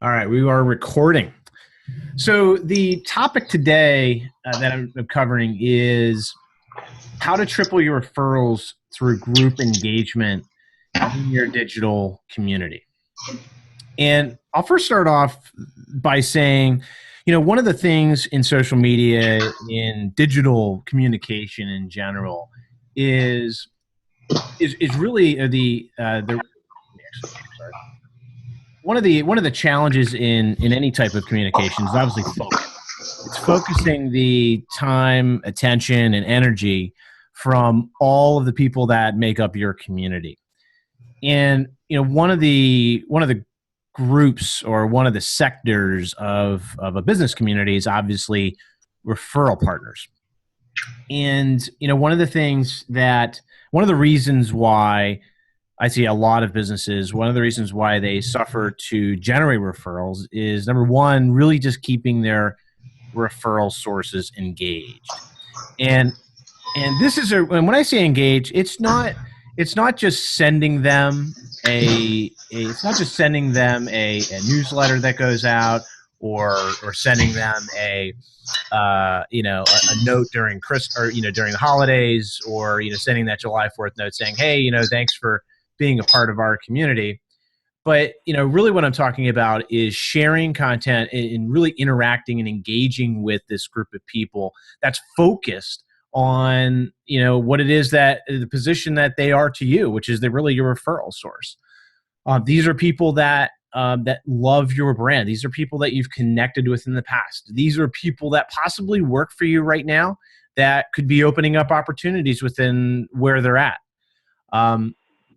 All right, we are recording. So the topic today that I'm covering is how to triple your referrals through group engagement in your digital community. And I'll first start off by saying, one of the things in social media, in digital communication in general, is really the sorry. One of the challenges in any type of communication is obviously focus. It's focusing the time, attention, and energy from all of the people that make up your community. And one of the groups or one of the sectors of a business community is obviously referral partners. And one of the reasons why I see a lot of businesses, one of the reasons why they suffer to generate referrals is number one, really just keeping their referral sources engaged. And and when I say engage, it's not just sending them a newsletter that goes out, or sending them a note during Christmas, or during the holidays, or sending that July 4th note saying, hey, thanks for being a part of our community. But really what I'm talking about is sharing content and really interacting and engaging with this group of people that's focused on what it is, that the position that they are to you, which is they're really your referral source. These are people that love your brand. These are people that you've connected with in the past. These are people that possibly work for you right now that could be opening up opportunities within where they're at.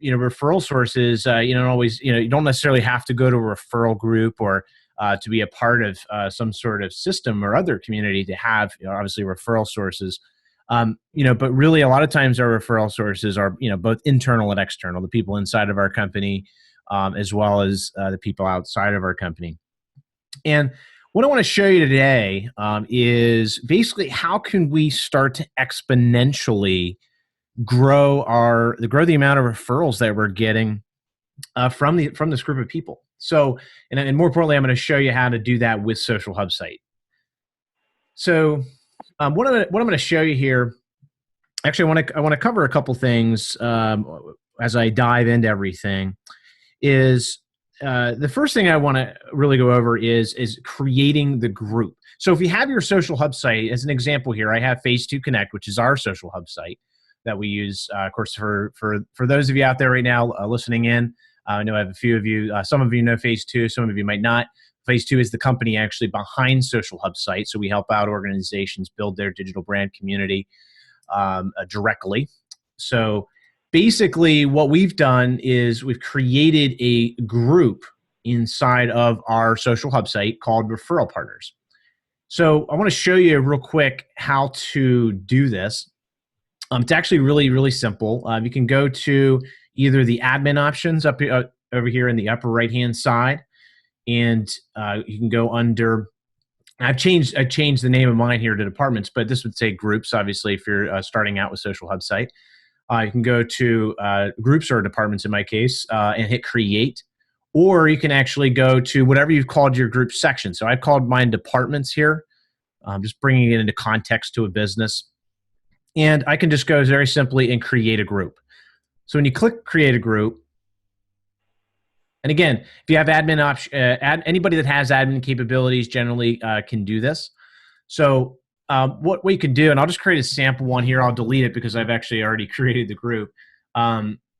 Referral sources, you don't necessarily have to go to a referral group or to be a part of some sort of system or other community to have, obviously, referral sources. But really a lot of times our referral sources are, both internal and external, the people inside of our company, as well as the people outside of our company. And what I want to show you today is basically how can we start to exponentially grow the amount of referrals that we're getting from this group of people. So, and more importantly, I'm going to show you how to do that with Social Hub Site. So, what I'm going to show you here, actually, I want to cover a couple things as I dive into everything. Is the first thing I want to really go over is creating the group. So, if you have your Social Hub Site, as an example here, I have Phase 2 Connect, which is our Social Hub Site that we use, of course, for those of you out there right now listening in. I know I have a few of you. Some of you know Phase 2. Some of you might not. Phase 2 is the company actually behind Social Hub Site. So we help out organizations build their digital brand community directly. So basically what we've done is we've created a group inside of our Social Hub Site called Referral Partners. So I want to show you real quick how to do this. It's actually really, really simple. You can go to either the admin options over here in the upper right-hand side, and you can go under. I've changed the name of mine here to departments, but this would say groups. Obviously, if you're starting out with Social Hub Site, you can go to groups or departments in my case and hit create, or you can actually go to whatever you've called your group section. So I've called mine departments here. I'm just bringing it into context to a business. And I can just go very simply and create a group. So when you click create a group, and again, if you have admin anybody that has admin capabilities generally can do this. So what we could do, and I'll just create a sample one here. I'll delete it because I've actually already created the group,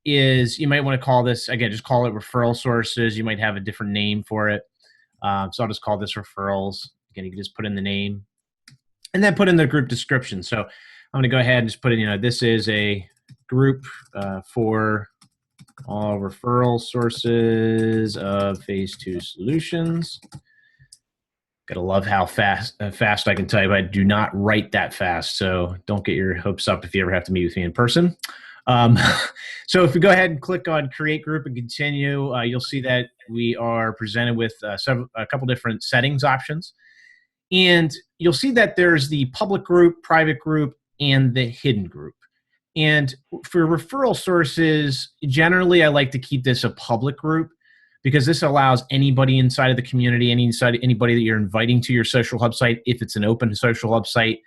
is you might want to call this, again, just call it referral sources. You might have a different name for it. So I'll just call this referrals. Again, you can just put in the name and then put in the group description. So I'm going to go ahead and just put in, this is a group for all referral sources of Phase 2 solutions. Gotta love how fast I can type. I do not write that fast, so don't get your hopes up if you ever have to meet with me in person. So if we go ahead and click on create group and continue, you'll see that we are presented with a couple different settings options. And you'll see that there's the public group, private group, and the hidden group. And for referral sources, generally I like to keep this a public group because this allows anybody inside of the community, anybody that you're inviting to your social hub site, if it's an open social hub site,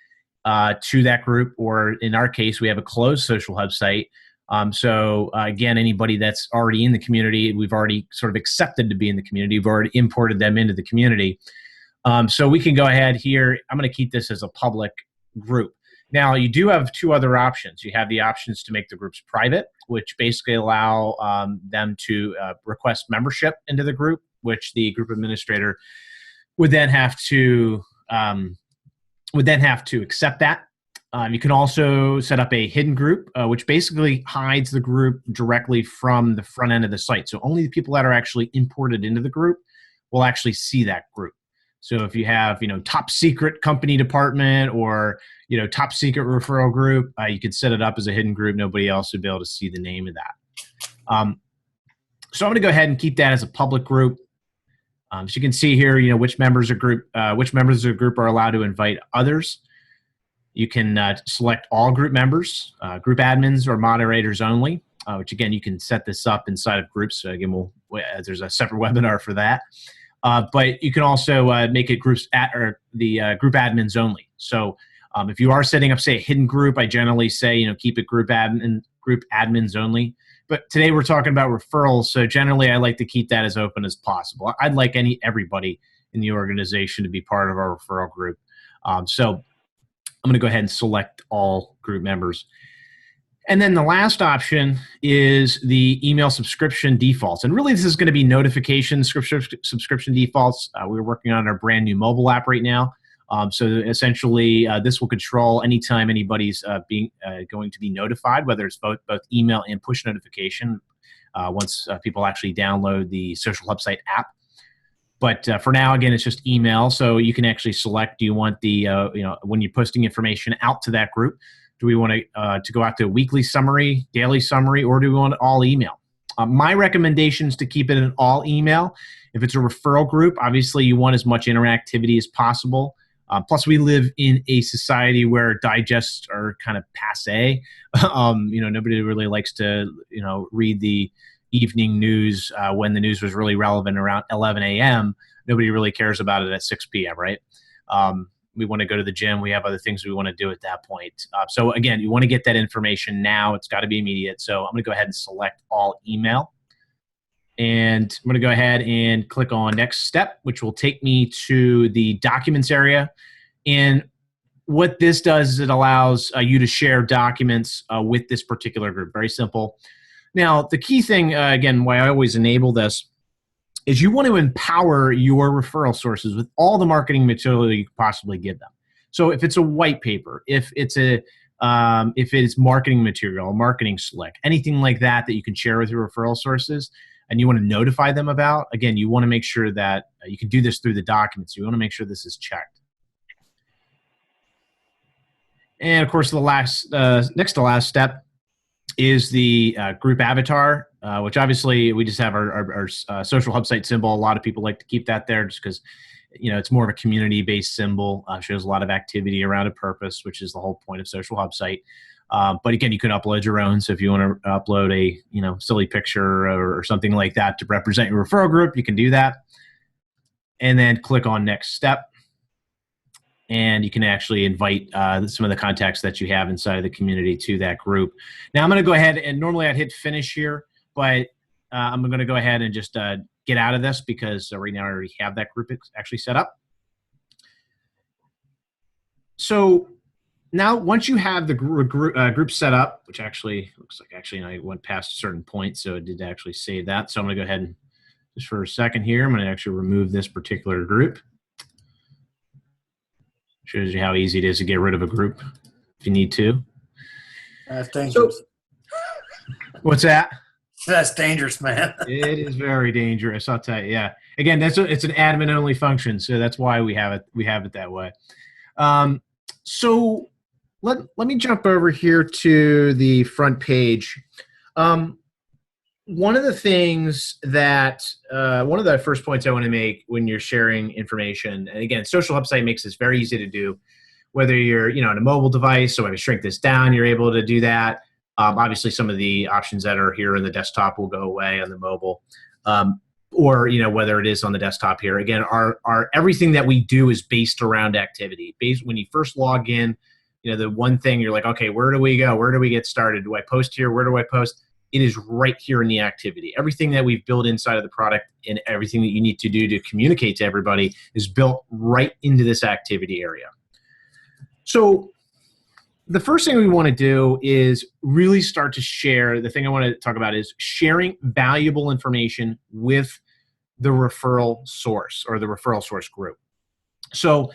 to that group, or in our case, we have a closed social hub site. Again, anybody that's already in the community, we've already sort of accepted to be in the community. We've already imported them into the community. So we can go ahead here. I'm going to keep this as a public group. Now, you do have two other options. You have the options to make the groups private, which basically allow them to request membership into the group, which the group administrator would then have to accept that. You can also set up a hidden group, which basically hides the group directly from the front end of the site. So only the people that are actually imported into the group will actually see that group. So if you have, top secret company department, or, top secret referral group, you could set it up as a hidden group. Nobody else would be able to see the name of that. So I'm going to go ahead and keep that as a public group. So you can see here, which members of the group are allowed to invite others. You can select all group members, group admins, or moderators only, which again, you can set this up inside of groups. So again, there's a separate webinar for that. But you can also make it group admins only. So if you are setting up, say, a hidden group, I generally say, keep it group admins only. But today we're talking about referrals, so generally I like to keep that as open as possible. I'd like everybody in the organization to be part of our referral group. So I'm going to go ahead and select all group members. And then the last option is the email subscription defaults. And really, this is going to be notification subscription defaults. We're working on our brand new mobile app right now. So essentially, this will control anytime anybody's going to be notified, whether it's both email and push notification, once people actually download the Social Hub Site app. But for now, again, it's just email. So you can actually select, do you want the, when you're posting information out to that group, do we want to go out to a weekly summary, daily summary, or do we want all email? My recommendation is to keep it an all email. If it's a referral group, obviously you want as much interactivity as possible. Plus, we live in a society where digests are kind of passé. Nobody really likes to, read the evening news when the news was really relevant around 11 a.m. Nobody really cares about it at 6 p.m., right? We want to go to the gym. We have other things we want to do at that point. So again, you want to get that information now. It's got to be immediate. So I'm going to go ahead and select all email. And I'm going to go ahead and click on next step, which will take me to the documents area. And what this does is it allows you to share documents with this particular group. Very simple. Now, the key thing, again, why I always enable this, is you want to empower your referral sources with all the marketing material you could possibly give them. So if it's a white paper, if it's marketing material, marketing slick, anything like that you can share with your referral sources and you want to notify them about, again, you want to make sure that you can do this through the documents. You want to make sure this is checked. And of course, the next to last step is the group avatar, which obviously we just have our social hub site symbol. A lot of people like to keep that there just because, it's more of a community-based symbol. Shows a lot of activity around a purpose, which is the whole point of social hub site. But again, you can upload your own. So if you want to upload a silly picture or something like that to represent your referral group, you can do that. And then click on next step. And you can actually invite some of the contacts that you have inside of the community to that group. Now I'm going to go ahead and normally I'd hit finish here, but I'm going to go ahead and just get out of this because right now I already have that group actually set up. So now once you have the group set up, which actually looks like I went past a certain point, so it did actually save that. So I'm going to go ahead and just for a second here, I'm going to actually remove this particular group. Shows you how easy it is to get rid of a group if you need to. That's dangerous. So, what's that? That's dangerous, man. It is very dangerous, I'll tell you. Yeah. Again, it's an admin-only function, so that's why we have it. We have it that way. So let me jump over here to the front page. One of the things that one of the first points I want to make when you're sharing information, and again, social hub site makes this very easy to do. Whether you're on a mobile device, so if I shrink this down, you're able to do that. Obviously, some of the options that are here in the desktop will go away on the mobile. or whether it is on the desktop here. Again, our everything that we do is based around activity. When you first log in, the one thing you're like, okay, where do we go? Where do we get started? Do I post here? Where do I post? It is right here in the activity. Everything that we've built inside of the product and everything that you need to do to communicate to everybody is built right into this activity area. So the first thing we want to do is really start to share. The thing I want to talk about is sharing valuable information with the referral source or the referral source group. So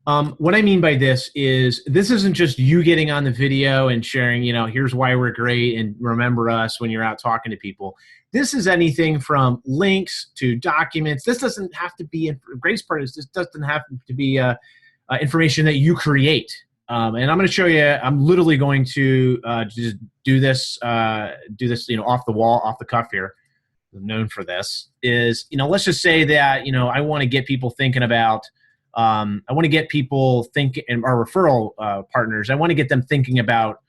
what I mean by this isn't just you getting on the video and sharing, here's why we're great and remember us when you're out talking to people. This is anything from links to documents. This doesn't have to be, the greatest part is this doesn't have to be information that you create. And I'm going to show you, I'm literally going to just do this, off the wall, off the cuff here. I'm known for this is, let's just say that, I want to get people thinking about, I want to get people thinking, and our referral partners, I want to get them thinking about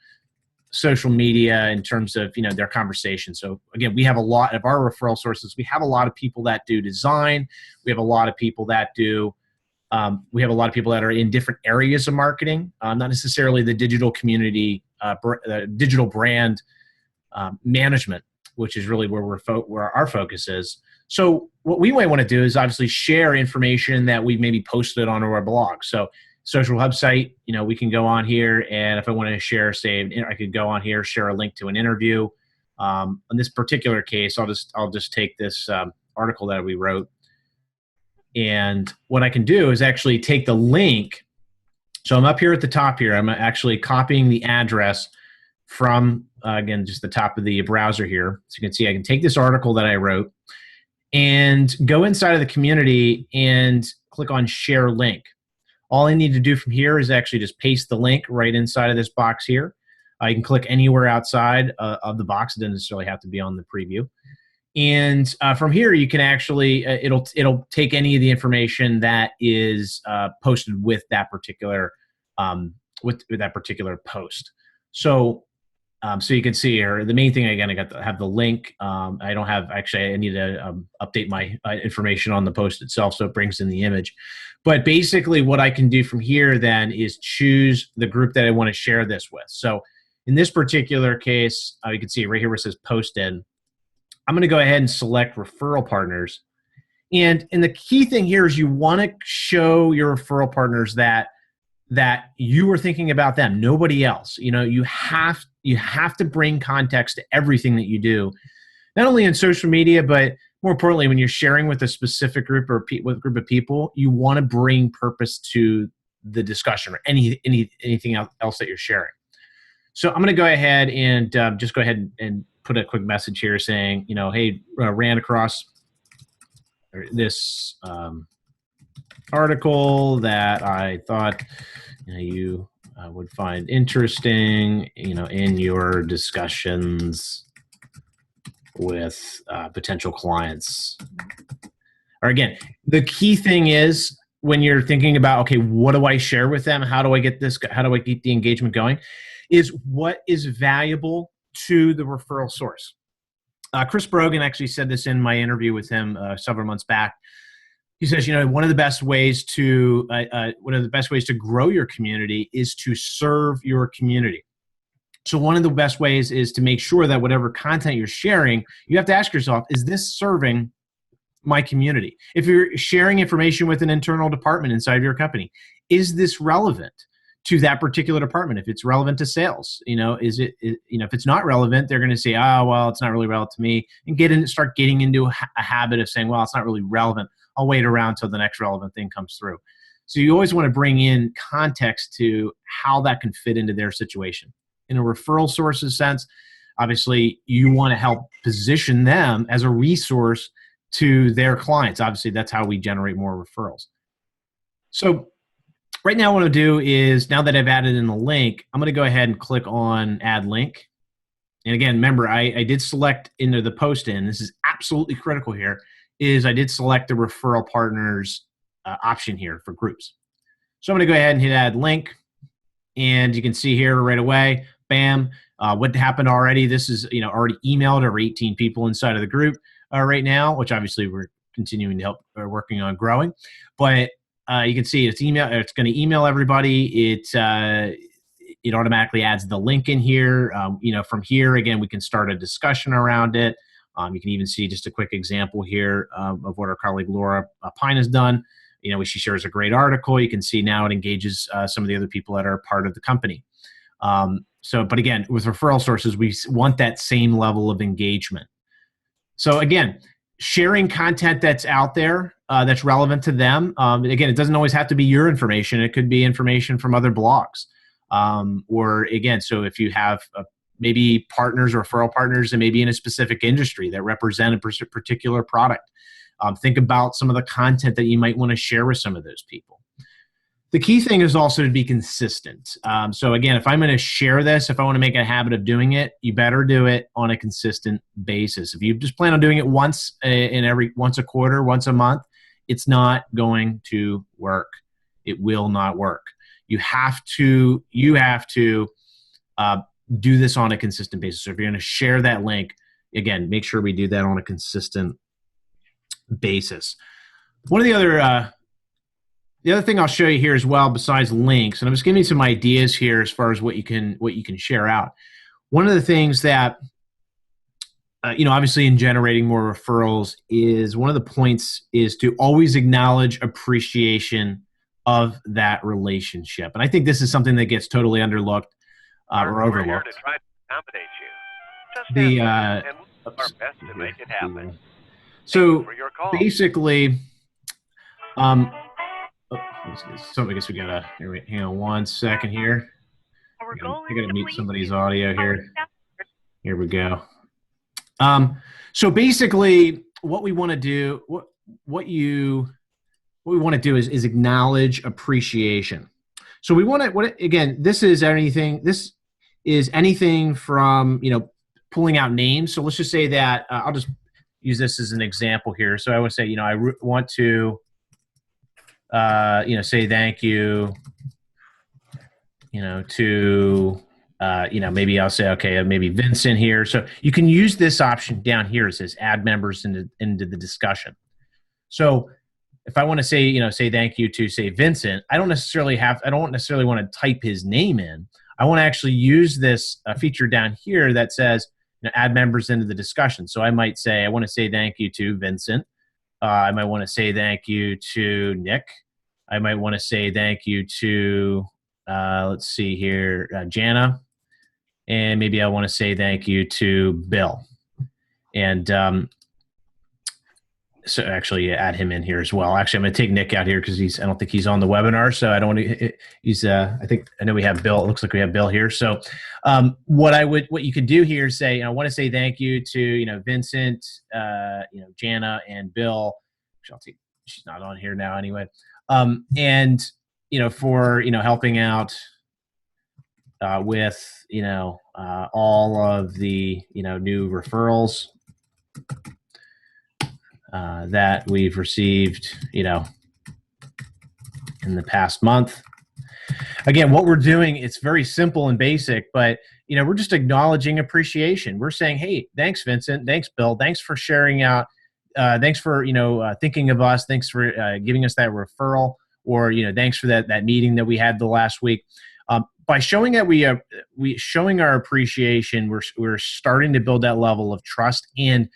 social media in terms of, their conversation. So again, we have a lot of our referral sources. We have a lot of people that do design. We have a lot of people that do we have a lot of people that are in different areas of marketing, not necessarily the digital community, digital brand management, which is really where our focus is. So what we might want to do is obviously share information that we've maybe posted on our blog. So social hub site, we can go on here, and if I want to share, say, I could go on here, share a link to an interview. In this particular case, I'll just take this article that we wrote. And what I can do is actually take the link. So I'm up here at the top here. I'm actually copying the address from, again, just the top of the browser here. So you can see I can take this article that I wrote and go inside of the community and click on share link. All I need to do from here is actually just paste the link right inside of this box here. You can click anywhere outside of the box. It doesn't necessarily have to be on the preview. And from here, you can actually it'll take any of the information that is posted with that particular with that particular post. So so you can see here the main thing. Again, I got to have the link. I don't have I need to update my information on the post itself, so it brings in the image. But basically, what I can do from here then is choose the group that I want to share this with. So in this particular case, you can see right here where it says posted. I'm going to go ahead and select referral partners. And the key thing here is you want to show your referral partners that you were thinking about them, nobody else. You have to bring context to everything that you do, not only in social media, but more importantly, when you're sharing with a specific group or with a group of people, you want to bring purpose to the discussion or anything else that you're sharing. So I'm going to go ahead and just go ahead and put a quick message here saying, hey, ran across this article that I thought you would find interesting, in your discussions with potential clients. Or again, the key thing is when you're thinking about, okay, what do I share with them? How do I get this? How do I keep the engagement going? Is what is valuable to the referral source. Chris Brogan actually said this in my interview with him several months back. He says, one of the best ways to grow your community is to serve your community. So one of the best ways is to make sure that whatever content you're sharing, you have to ask yourself, is this serving my community? If you're sharing information with an internal department inside of your company, is this relevant to that particular department? If it's relevant to sales, if it's not relevant, they're going to say, oh, well, it's not really relevant to me, and start getting into a habit of saying, well, it's not really relevant. I'll wait around till the next relevant thing comes through. So you always want to bring in context to how that can fit into their situation. In a referral sources sense, obviously you want to help position them as a resource to their clients. Obviously, that's how we generate more referrals. So right now what I'll do is, now that I've added in the link, I'm going to go ahead and click on add link. And again, remember, I did select into the post in. This is absolutely critical here, is I did select the referral partners option here for groups. So I'm going to go ahead and hit add link. And you can see here right away, bam, what happened already. This is already emailed over 18 people inside of the group. right now, which obviously we're continuing to help, working on growing. But you can see it's email. It's going to email everybody. It automatically adds the link in here. From here again, we can start a discussion around it. You can even see just a quick example here of what our colleague Laura Pine has done. She shares a great article. You can see now it engages some of the other people that are part of the company. But again, with referral sources, we want that same level of engagement. So again, sharing content that's out there that's relevant to them. Again, it doesn't always have to be your information. It could be information from other blogs. Or again, so if you have maybe partners or referral partners that may be in a specific industry that represent a particular product, think about some of the content that you might want to share with some of those people. The key thing is also to be consistent. So again, if I'm going to share this, if I want to make a habit of doing it, you better do it on a consistent basis. If you just plan on doing it once a quarter, once a month, it's not going to work. It will not work. You have to do this on a consistent basis. So if you're going to share that link, again, make sure we do that on a consistent basis. One of the other thing I'll show you here as well, besides links, and I'm just giving you some ideas here as far as what you can share out. One of the things that obviously in generating more referrals is one of the points is to always acknowledge appreciation of that relationship, and I think this is something that gets totally underlooked or overlooked. We're here to try to accommodate you. Just and we'll do our best to make it happen. So basically, so I guess we gotta hang on one second here. I gotta mute somebody's audio here. Here we go. So basically, what we want to do, what we want to do is acknowledge appreciation. So we want to again. This is anything. This is anything from pulling out names. So let's just say that I'll just use this as an example here. So I would say I want to. Say thank you, to, maybe I'll say, okay, maybe Vincent here. So you can use this option down here. It says add members into the discussion. So if I want to say, say thank you to say Vincent, I don't necessarily want to type his name in. I want to actually use this feature down here that says, add members into the discussion. So I might say, I want to say thank you to Vincent. I might want to say thank you to Nick. I might want to say thank you to, let's see here, Jana. And maybe I want to say thank you to Bill. And so actually add him in here as well. Actually, I'm going to take Nick out here because I don't think he's on the webinar. So I don't want to, I know we have Bill. It looks like we have Bill here. So what you could do here is say, I want to say thank you to, Vincent, Jana and Bill. She's not on here now anyway. And, for, helping out with, all of the, new referrals that we've received, in the past month. Again, what we're doing, it's very simple and basic, but, we're just acknowledging appreciation. We're saying, hey, thanks, Vincent. Thanks, Bill. Thanks for sharing out. Thanks for, thinking of us. Thanks for giving us that referral, or, thanks for that meeting that we had the last week. By showing that showing our appreciation, we're starting to build that level of trust. And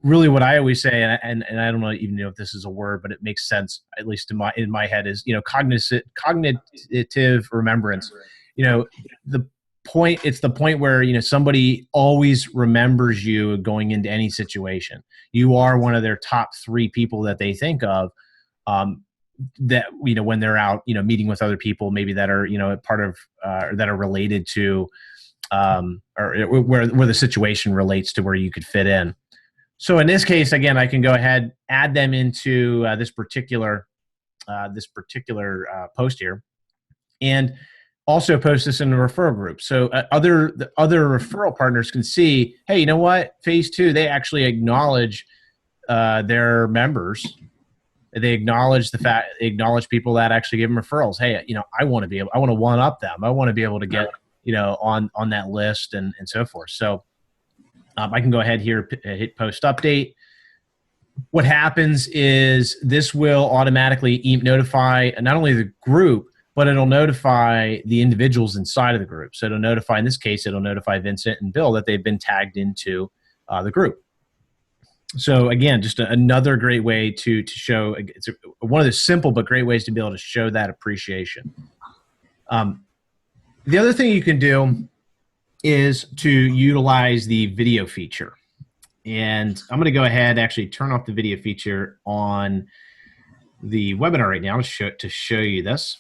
really what I always say, and I don't even know if this is a word, but it makes sense, at least in my head, is, cognitive remembrance. It's the point where, somebody always remembers you going into any situation. You are one of their top 3 people that they think of, that, when they're out, meeting with other people, maybe that are, part of, or that are related to, or where the situation relates to where you could fit in. So in this case, again, I can go ahead, add them into this particular post here, and also post this in the referral group. So the other referral partners can see, hey, you know what? Phase 2, they actually acknowledge their members. They acknowledge people that actually give them referrals. Hey, I want to one up them. I want to be able to get, on that list and so forth. So I can go ahead here, hit post update. what happens is this will automatically notify not only the group, but it'll notify the individuals inside of the group. So it'll notify, in this case, it'll notify Vincent and Bill that they've been tagged into the group. So again, just another great way to show, it's one of the simple but great ways to be able to show that appreciation. The other thing you can do is to utilize the video feature. And I'm going to go ahead and actually turn off the video feature on the webinar right now to show you this.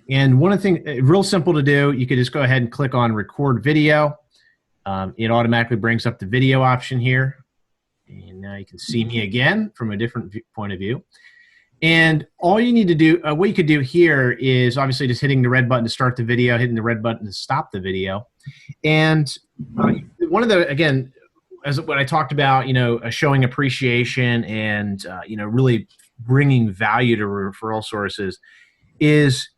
And one of the things, real simple to do, you could just go ahead and click on record video. It automatically brings up the video option here. And now you can see me again from a different point of view. And all you need to do, what you could do here is obviously just hitting the red button to start the video, hitting the red button to stop the video. And one of the, again, as what I talked about, showing appreciation and, really bringing value to referral sources is,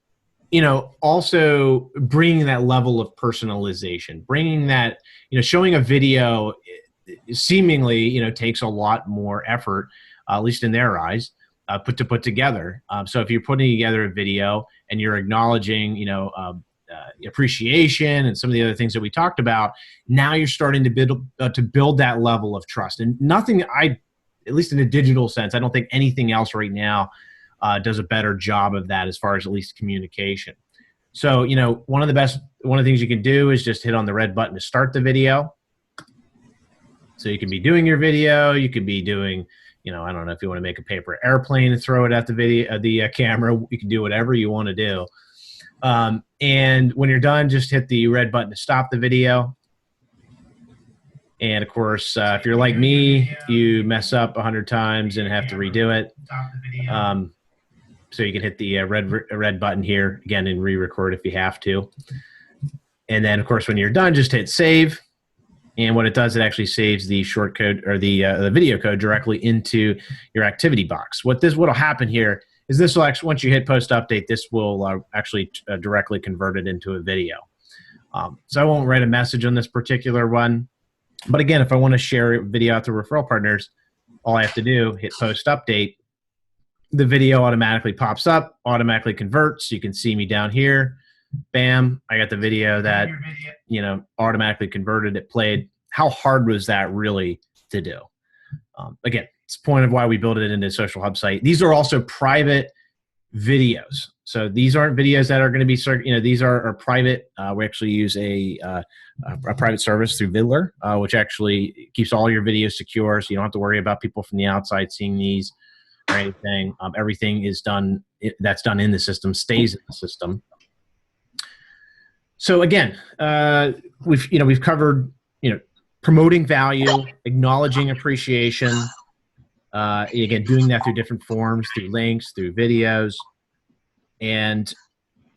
also bringing that level of personalization, bringing that, showing a video seemingly, takes a lot more effort, at least in their eyes, put together. So if you're putting together a video and you're acknowledging, appreciation and some of the other things that we talked about, now you're starting to build that level of trust. And nothing, at least in a digital sense, I don't think anything else right now does a better job of that as far as at least communication. So, one of the things you can do is just hit on the red button to start the video. So you can be doing your video, you could be doing, I don't know if you want to make a paper airplane and throw it at the camera. You can do whatever you want to do. And when you're done, just hit the red button to stop the video. And of course, if you're like me, you mess up 100 times and have to redo it. So you can hit the red button here again and re-record if you have to. And then, of course, when you're done, just hit save. And what it does, it actually saves the short code or the video code directly into your activity box. What'll happen here is this will actually, once you hit post update, this will actually directly convert it into a video. So I won't write a message on this particular one. But again, if I want to share a video out to referral partners, all I have to do, hit post update. The video automatically pops up, automatically converts. You can see me down here. Bam, I got the video that, automatically converted, it played. How hard was that really to do? Again, it's the point of why we built it into Social Hub site. These are also private videos. So these aren't videos that are going to be, these are private. We actually use a private service through Vidler, which actually keeps all your videos secure. So you don't have to worry about people from the outside seeing these or anything. Everything is done, that's done in the system, stays in the system. So again, we've covered, promoting value, acknowledging appreciation, again, doing that through different forms, through links, through videos. And,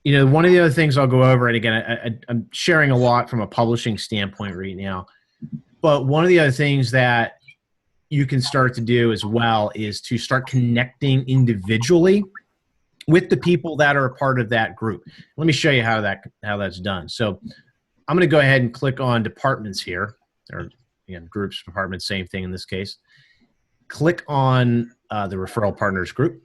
one of the other things I'll go over, and again, I'm sharing a lot from a publishing standpoint right now, but one of the other things that you can start to do as well is to start connecting individually with the people that are a part of that group. Let me show you how that's done. So I'm going to go ahead and click on departments here, or again, groups, departments, same thing in this case. Click on the referral partners group.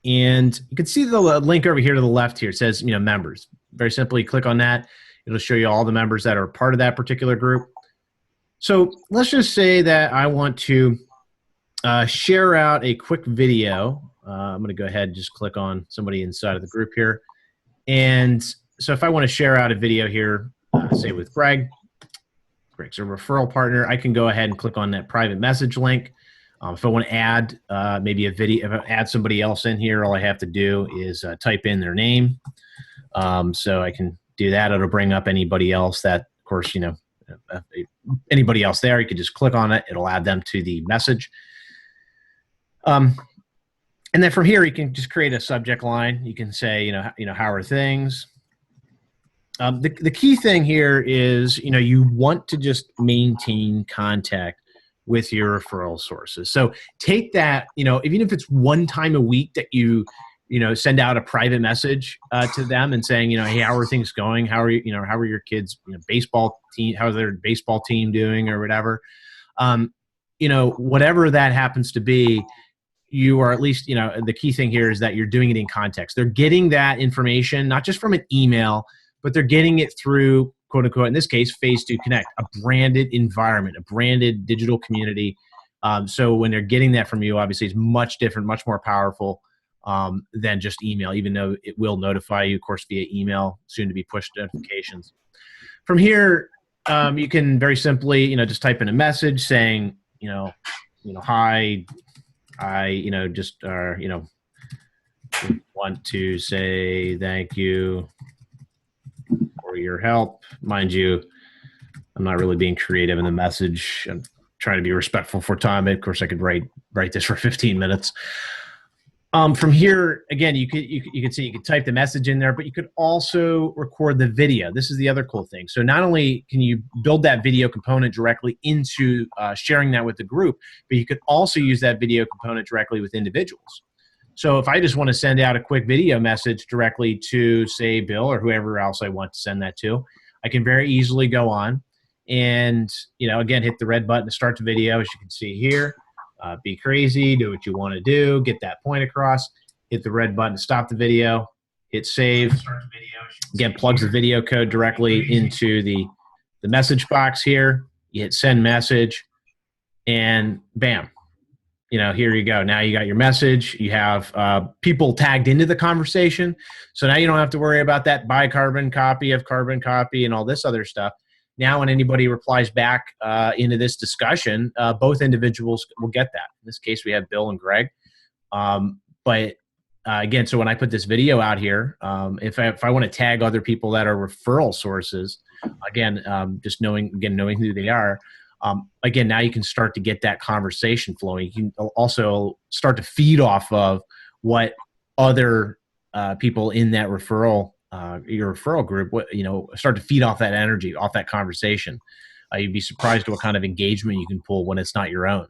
And you can see the link over here to the left here. It says, members. Very simply, click on that. It'll show you all the members that are part of that particular group. So let's just say that I want to share out a quick video. I'm going to go ahead and just click on somebody inside of the group here. And so if I want to share out a video here, say with Greg's a referral partner, I can go ahead and click on that private message link. If I want to add maybe a video, if I add somebody else in here, all I have to do is type in their name. So I can do that. It'll bring up anybody else that, of course, anybody else there. You can just click on it. It'll add them to the message. And then from here, you can just create a subject line. You can say, how are things? The key thing here is, you want to just maintain contact with your referral sources. So take that, even if it's one time a week that you send out a private message to them and saying, hey, how are things going? How are how are your kids, baseball team, how's their baseball team doing or whatever? whatever that happens to be, you are at least, the key thing here is that you're doing it in context. They're getting that information, not just from an email, but they're getting it through, quote unquote, in this case, Phase 2 Connect, a branded environment, a branded digital community. So when they're getting that from you, obviously it's much different, much more powerful than just email, even though it will notify you, of course, via email, soon to be push notifications. From here, you can very simply, just type in a message saying, hi, I, just, want to say thank you for your help. Mind you, I'm not really being creative in the message. I'm trying to be respectful for time. Of course, I could write this for 15 minutes. From here, again, you could see, you could type the message in there, but you could also record the video. This is the other cool thing. So not only can you build that video component directly into sharing that with the group, but you could also use that video component directly with individuals. So if I just want to send out a quick video message directly to, say, Bill or whoever else I want to send that to, I can very easily go on and, again, hit the red button to start the video, as you can see here. Be crazy, do what you want to do, get that point across, hit the red button to stop the video, hit save. Again, plugs the video code directly into the message box here. You hit send message, and bam. Here you go. Now you got your message. You have people tagged into the conversation. So now you don't have to worry about that buy carbon copy of carbon copy and all this other stuff. Now, when anybody replies back into this discussion, both individuals will get that. In this case, we have Bill and Greg. Again, so when I put this video out here, if I want to tag other people that are referral sources, again, just knowing who they are, again, now you can start to get that conversation flowing. You can also start to feed off of what other people in that your referral group, start to feed off that energy, off that conversation. You'd be surprised at what kind of engagement you can pull when it's not your own.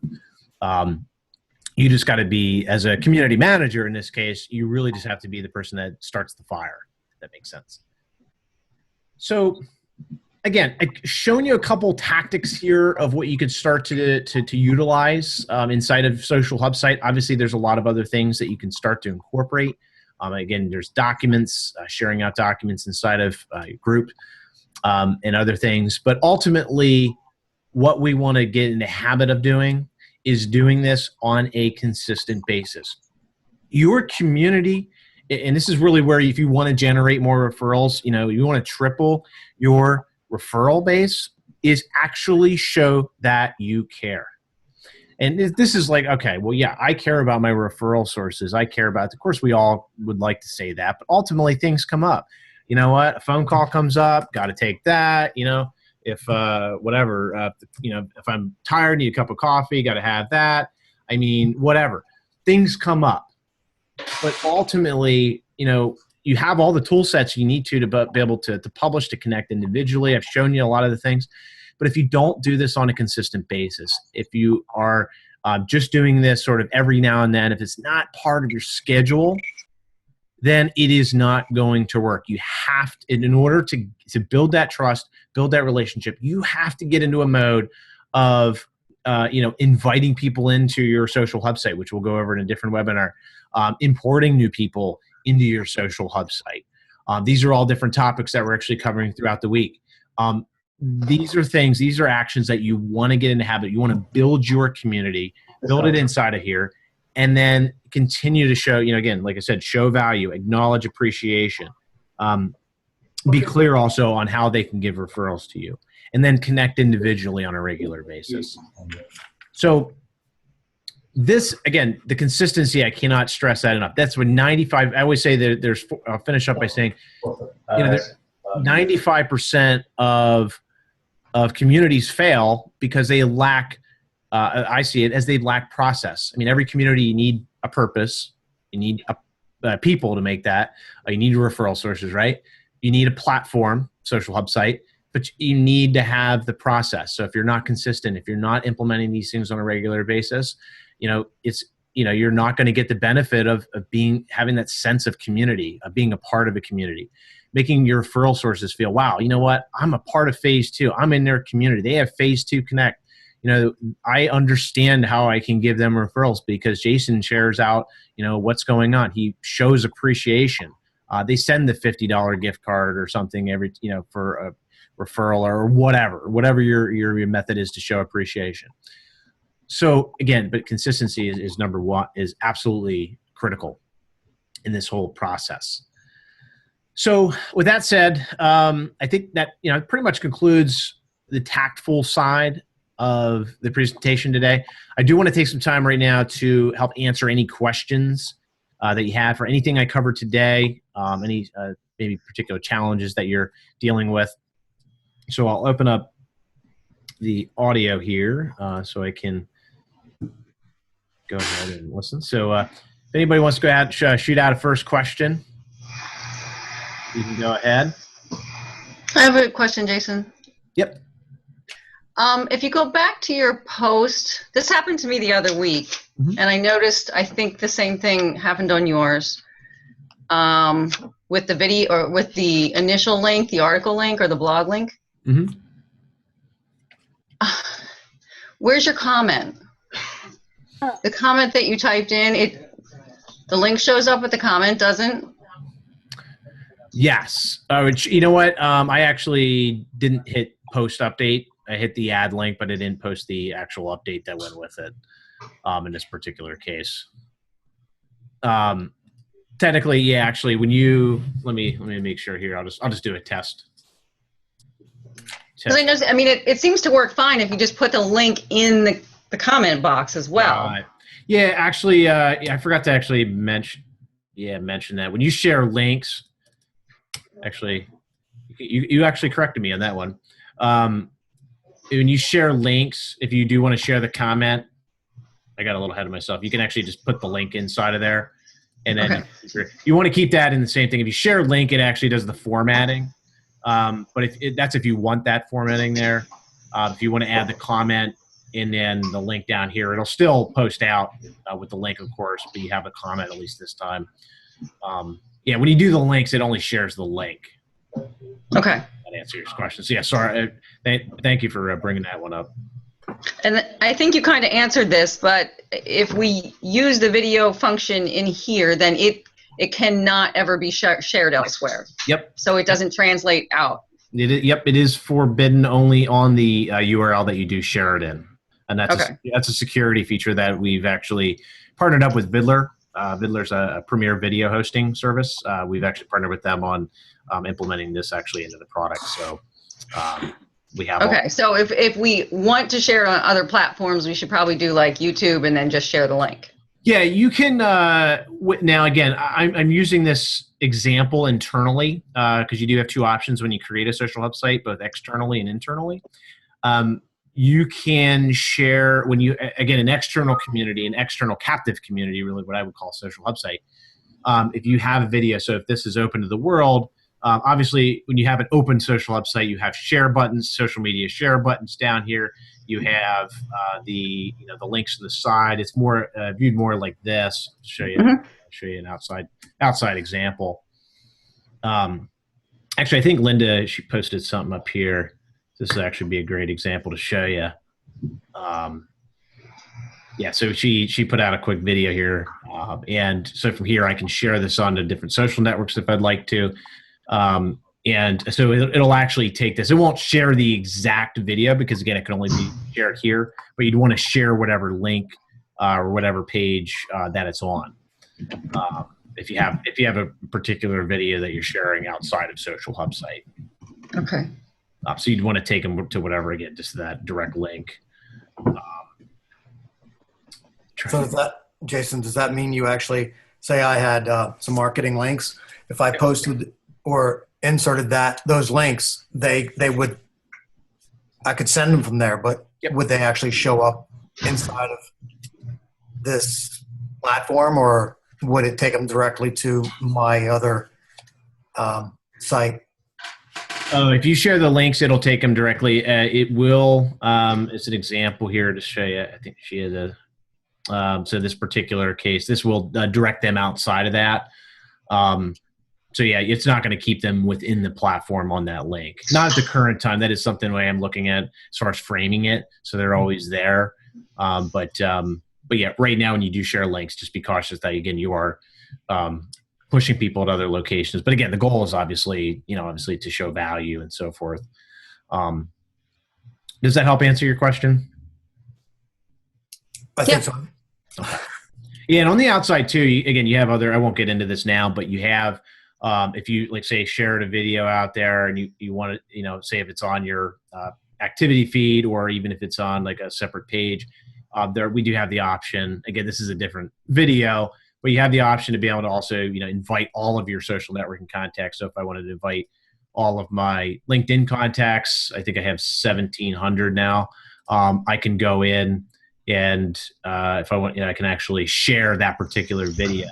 You just got to be, as a community manager in this case, you really just have to be the person that starts the fire, if that makes sense. So again, I've shown you a couple tactics here of what you could start to utilize inside of Social Hub site. Obviously, there's a lot of other things that you can start to incorporate. Again, there's documents, sharing out documents inside of your group and other things. But ultimately, what we want to get in the habit of doing is doing this on a consistent basis. Your community, and this is really where if you want to generate more referrals, you want to triple your referral base, is actually show that you care. And this is like, okay, well, yeah, I care about my referral sources. I care about, of course, we all would like to say that, but ultimately things come up. You know what? A phone call comes up, got to take that, if whatever, if I'm tired, need a cup of coffee, got to have that. I mean, whatever. Things come up. But ultimately, you have all the tool sets you need to be able to publish, to connect individually. I've shown you a lot of the things. But if you don't do this on a consistent basis, if you are just doing this sort of every now and then, if it's not part of your schedule, then it is not going to work. You have to, in order to build that trust, build that relationship, you have to get into a mode of inviting people into your Social Hub site, which we'll go over in a different webinar, importing new people into your Social Hub site. These are all different topics that we're actually covering throughout the week. These are actions that you want to get into habit. You want to build your community, build it inside of here, and then continue to show, again, like I said, show value, acknowledge appreciation. Be clear also on how they can give referrals to you, and then connect individually on a regular basis. So this, again, the consistency, I cannot stress that enough. That's what 95, I always say that I'll finish up by saying, 95% of communities fail because they lack, I see it as they lack process. I mean, every community, you need a purpose, you need people to make that, you need referral sources, right? You need a platform, Social Hub site, but you need to have the process. So if you're not consistent, if you're not implementing these things on a regular basis, you're not going to get the benefit of having that sense of community, of being a part of a community, making your referral sources feel, wow, you know what? I'm a part of Phase 2. I'm in their community. They have Phase 2 Connect. I understand how I can give them referrals because Jason shares out, what's going on. He shows appreciation. They send the $50 gift card or something every, for a referral or whatever your method is to show appreciation. So again, but consistency is number one, is absolutely critical in this whole process. So with that said, I think that, pretty much concludes the tactful side of the presentation today. I do want to take some time right now to help answer any questions that you have for anything I covered today, any maybe particular challenges that you're dealing with. So I'll open up the audio here so I can go ahead and listen. So if anybody wants to go ahead and shoot out a first question, you can go ahead. I have a question, Jason. Yep. If you go back to your post, this happened to me the other week, and I noticed, I think the same thing happened on yours with the video or with the initial link, the article link or the blog link. Where's your comment? The comment that you typed in, the link shows up, but the comment doesn't? Yes. You know what? I actually didn't hit post update. I hit the add link, but I didn't post the actual update that went with it in this particular case. Technically, yeah, actually, when you let me make sure here. I'll just do a test. Because I mean, it seems to work fine if you just put the link in the comment box as well. Yeah, actually, I forgot to actually mention that when you share links. Actually, you actually corrected me on that one. When you share links, if you do want to share the comment, I got a little ahead of myself. You can actually just put the link inside of there, and then you want to keep that in the same thing. If you share a link, it actually does the formatting. But that's if you want that formatting there. If you want to add the comment and then the link down here, it'll still post out with the link, of course, but you have a comment at least this time. Yeah, when you do the links, it only shares the link. Okay. That answers your question. So yeah, sorry. Thank you for bringing that one up. And I think you kind of answered this, but if we use the video function in here, then it cannot ever be shared elsewhere. Yep. So it doesn't translate out. It is forbidden only on the URL that you do share it in. And that's a security feature that we've actually partnered up with Vidler. Vidler's a premier video hosting service. We've actually partnered with them on implementing this actually into the product. So we have. Okay, so if we want to share it on other platforms, we should probably do like YouTube and then just share the link. Yeah, you can. Now again, I'm using this example internally because you do have two options when you create a social website, both externally and internally. You can share when you, again, an external community, an external captive community, really what I would call a social website. If you have a video, so if this is open to the world, obviously when you have an open social website, you have share buttons, social media share buttons down here. You have the links to the side. It's more viewed more like this. I'll show you an outside example. Actually, I think Linda, she posted something up here. This would actually be a great example to show you. Yeah, so she put out a quick video here. And so from here, I can share this onto different social networks if I'd like to. And so it'll actually take this. It won't share the exact video because, again, it can only be shared here. But you'd want to share whatever link or whatever page that it's on. If you have a particular video that you're sharing outside of social website. Okay. So you'd want to take them to whatever, again, just that direct link. So Jason, does that mean you actually, say I had some marketing links, if I posted or inserted those links, I could send them from there, but would they actually show up inside of this platform, or would it take them directly to my other site? Oh, if you share the links, it'll take them directly. It will. It's an example here to show you. I think she has a. So this particular case, this will direct them outside of that. So yeah, it's not going to keep them within the platform on that link. Not at the current time. That is something I am looking at as far as framing it, so they're always there. But yeah, right now when you do share links, just be cautious that again you are pushing people to other locations. But again, the goal is obviously to show value and so forth. Does that help answer your question? I think so. Okay. Yeah, and on the outside too, you have other. I won't get into this now, but you have. If you like say shared a video out there and you want to say if it's on your activity feed or even if it's on like a separate page, there we do have the option. Again, this is a different video, but you have the option to be able to also invite all of your social networking contacts. So if I wanted to invite all of my LinkedIn contacts, I think I have 1,700 now. I can go in and if I want, I can actually share that particular video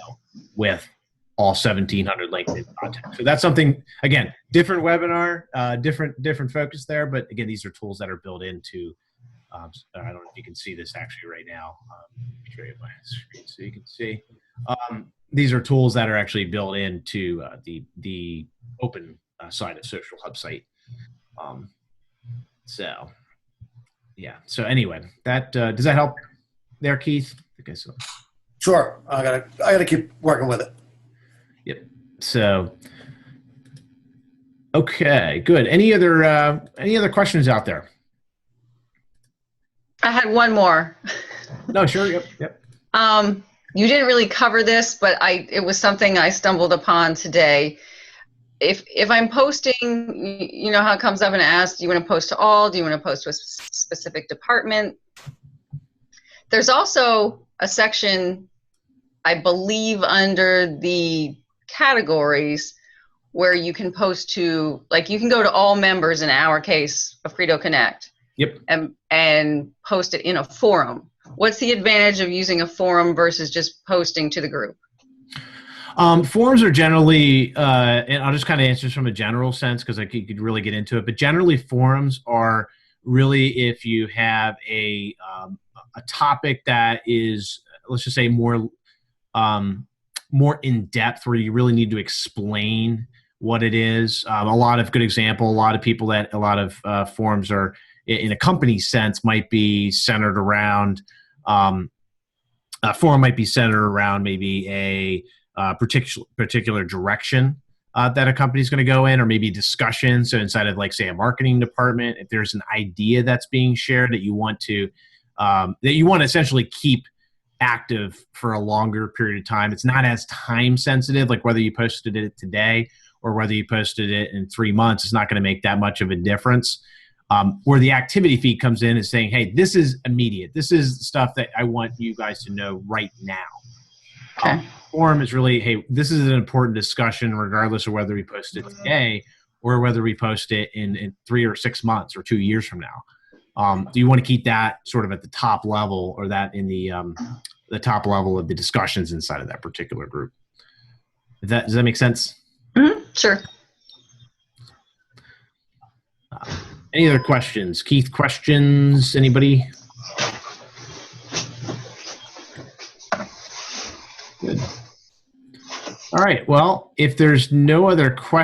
with all 1,700 LinkedIn contacts. So that's something, again, different webinar, different focus there. But again, these are tools that are built into, I don't know if you can see this actually right now. Let me show you my screen so you can see. These are tools that are actually built into the open side of Social Hub site. So yeah. So anyway, that does that help there, Keith? Okay, so Sure. I gotta keep working with it. yep. So okay, good. Any other questions out there? I had one more. No, sure. Yep. You didn't really cover this, but it was something I stumbled upon today. If I'm posting, you know how it comes up and asks, do you want to post to all? Do you want to post to a specific department? There's also a section, I believe, under the categories where you can post to, like you can go to all members in our case of Credo Connect. Yep. And post it in a forum. What's the advantage of using a forum versus just posting to the group? Forums are generally, and I'll just kind of answer this from a general sense because I could really get into it. But generally, forums are really if you have a topic that is, let's just say, more in depth, where you really need to explain what it is. A lot of good example. A lot of forums are in a company sense might be centered around. A forum might be centered around maybe a particular direction that a company is going to go in, or maybe discussion. So inside of, like, say, a marketing department, if there's an idea that's being shared that you want to essentially keep active for a longer period of time, it's not as time sensitive. Like whether you posted it today or whether you posted it in 3 months, it's not going to make that much of a difference. Where the activity feed comes in is saying, hey, this is immediate. This is stuff that I want you guys to know right now. Okay. Forum is really, hey, this is an important discussion regardless of whether we post it today or whether we post it in 3 or 6 months or 2 years from now. Do you want to keep that sort of at the top level, or that in the top level of the discussions inside of that particular group? Does that make sense? Mm-hmm. Sure. Any other questions? Keith, questions? Anybody? Good. All right. Well, if there's no other questions,